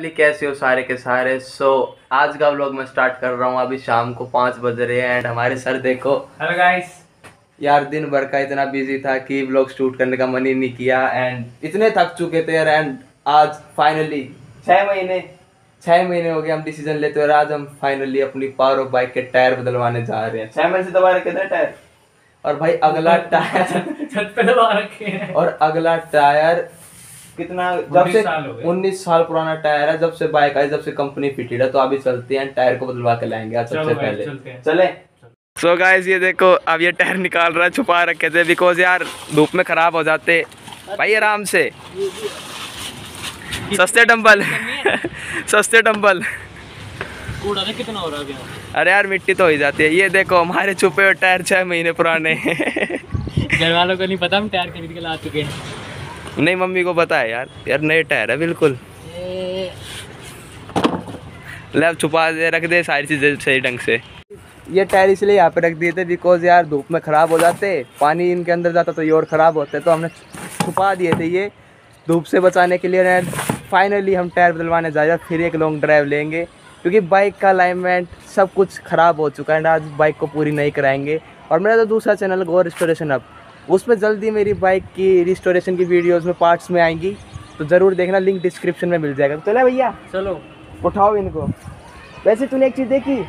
Family कैसे हो सारे के सारे। आज का व्लॉग मैं स्टार्ट कर रहा हूँ। अभी शाम को 5 बज रहे हैं एंड हमारे सर देखो। Hello guys. यार दिन भर का इतना बिजी था कि व्लॉग शूट करने का मन ही नहीं किया एंड इतने थक चुके थे यार। एंड आज फाइनली 6 महीने हो गए हम डिसीजन लेते हुए और आज हम फाइनली अपनी पावर ऑफ बाइक के टायर बदलवाने जा रहे हैं। 6 महीने से दबा रखे थे टायर और भाई अगला टायर छत पे दबा रखे हैं। और अगला टायर कितना जब से 19 साल पुराना टायर है। जब से बाइक आई, जब से कंपनी फिटेड है। तो अभी चलते हैं टायर को बदलवा के लाएंगे आज सबसे पहले। चले। सो गाइस ये देखो अब ये टायर निकाल रहा है। छुपा रखे थे बिकॉज यार धूप में खराब हो जाते। भाई आराम से, सस्ते डंबल सस्ते डंबल। कूड़ा देख कितना हो रहा है। अरे यार मिट्टी तो हो ही जाती है। ये देखो हमारे छुपे हुए टायर 6 महीने पुराने घर वालों को नहीं पता हम टायर खरीद के ला चुके हैं। नहीं मम्मी को पता है यार नए टायर है बिल्कुल। ले अब छुपा दे, रख दे सारी चीज़ें सही ढंग से। ये टायर इसलिए यहाँ पे रख दिए थे बिकॉज यार धूप में ख़राब हो जाते, पानी इनके अंदर जाता तो ये और ख़राब होते। तो हमने छुपा दिए थे ये धूप से बचाने के लिए। फाइनली हम टायर बदलवाने जा रहे हैं, फिर एक लॉन्ग ड्राइव लेंगे क्योंकि बाइक का अलाइनमेंट सब कुछ ख़राब हो चुका है। आज बाइक को पूरी नहीं कराएंगे। और मेरा तो दूसरा चैनल गो रिस्टोरेशन अप, उसमें जल्दी मेरी बाइक की रिस्टोरेशन की वीडियोस में पार्ट्स में आएंगी, तो ज़रूर देखना, लिंक डिस्क्रिप्शन में मिल जाएगा। चले भैया चलो उठाओ इनको। वैसे तूने एक चीज़ देखी,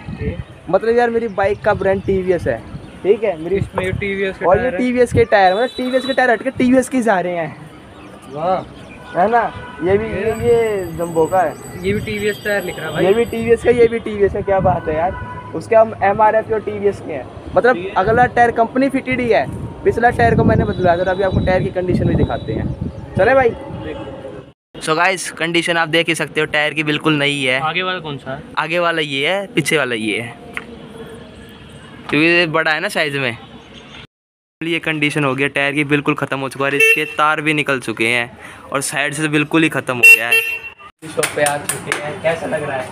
मतलब यार मेरी बाइक का ब्रांड TVS है, ठीक है मेरी, इसमें TVS और ये TVS के टायर, मतलब TVS के टायर हट के TVS के जा रहे हैं। वाह है ना। ये भी ये जंबो का है, ये भी TVS टायर लिख रहा है भाई। ये भी TVS का, ये भी TVS है। क्या बात है यार। उसके हम MRF और TVS के हैं। मतलब अगला टायर कंपनी फिटेड ही है, पिछला टायर को मैंने बदला था। अभी आपको टायर की कंडीशन भी दिखाते हैं। चले भाई। सो गाइस कंडीशन आप देख ही सकते हो टायर की, बिल्कुल नई है। आगे वाला कौन सा है? आगे वाला ये है, पीछे वाला ये है क्योंकि ये बड़ा है ना साइज में। ये कंडीशन हो गया टायर की, बिल्कुल ख़त्म हो चुका है। इसके तार भी निकल चुके हैं और साइड से बिल्कुल ही ख़त्म हो गया है। शॉप पे आ चुके हैं, कैसा लग रहा है।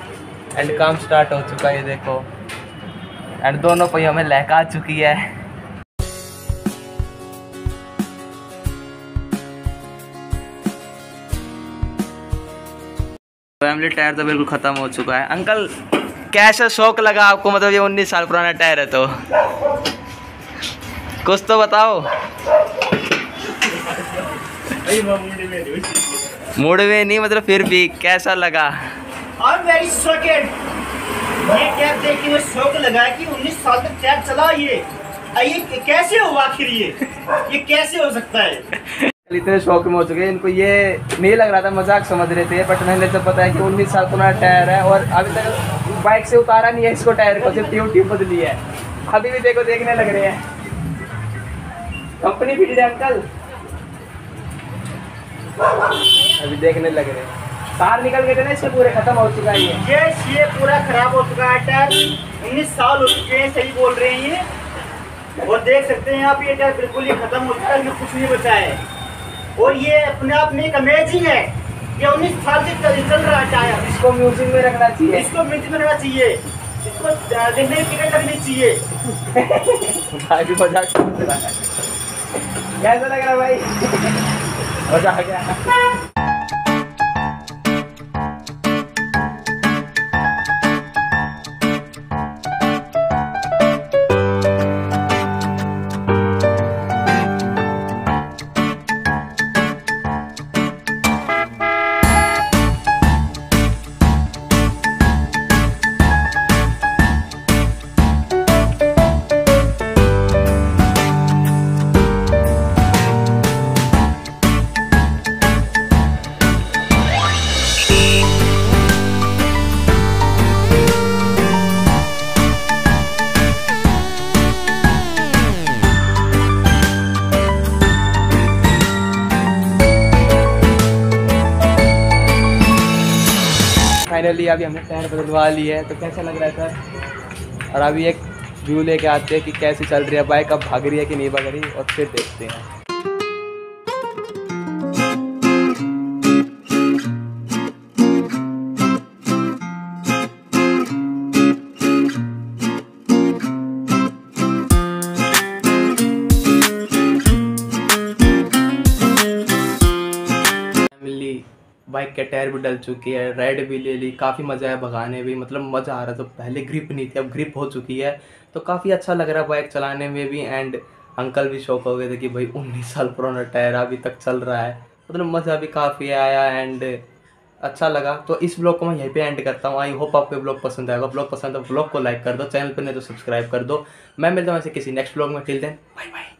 एंड काम स्टार्ट हो चुका है, ये देखो। एंड दोनों पहियों में लहका आ चुकी है। फैमिली टायर तो बिल्कुल ख़त्म हो चुका है। अंकल कैसा शौक लगा आपको, मतलब ये 19 साल पुराना टायर है तो कुछ तो बताओ। मूड में नहीं, मतलब फिर भी कैसा लगा। I'm very shocked। ये क्या देख के शौक लगा कि 19 साल तक टायर चला। ये कैसे हो आखिर, ये कैसे हो सकता है। इतने शौक में हो चुके हैं, इनको ये नहीं लग रहा था, मजाक समझ रहे थे। बट मैंने जब पता है कि 19 साल पुराना टायर है और अभी तक बाइक से उतारा नहीं है इसको, टायर को सिर्फ ट्यूब बदली है। अभी भी देखो देखने लग रहे हैं। कंपनी फिटेड है अंकल, अभी देखने लग रहे हैं। तार निकल गए थे ना इससे, पूरे खत्म हो चुका है ये पूरा खराब हो चुका है टायर। 19 साल हो चुके हैं, सही बोल रहे हैं ये। और देख सकते हैं आप, ये टायर बिल्कुल ही खत्म हो चुका है, इसमें कुछ नहीं बचा है। और ये अपने आप में एक अमेजिंग है। ये 19 साल से चल रहा है टायर। इसको म्यूजिक में रखना चाहिए, इसको म्यूजिक में रखना चाहिए, इसको देखने की टिकट लगनी चाहिए। भाई मजाक कैसा लग रहा है भाई, मजा आ गया। फाइनली अभी हमने टायर बदलवा ली है, तो कैसा लग रहा है सर। और अभी एक व्यू लेके आते हैं कि कैसी चल रही है बाइक, अब भाग रही है कि नहीं भाग रही, और फिर देखते हैं। बाइक बाइक के टायर भी डल चुकी है, राइड भी ले ली, काफ़ी मज़ा आया भगाने भी, मतलब मज़ा आ रहा था। पहले ग्रिप नहीं थी, अब ग्रिप हो चुकी है, तो काफ़ी अच्छा लग रहा है बाइक चलाने में भी। एंड अंकल भी शौक हो गए थे कि भाई 19 साल पुराना टायर अभी तक चल रहा है, मतलब मज़ा भी काफ़ी आया एंड अच्छा लगा। तो इस ब्लॉग को मैं यहीं पे एंड करता हूँ। आई होप आपको ब्लॉग पसंद आएगा। ब्लॉग पसंद है ब्लॉग को लाइक कर दो, चैनल पर नहीं तो सब्सक्राइब कर दो। मैं मिलता हूँ ऐसे किसी नेक्स्ट ब्लॉग में। Till then bye bye.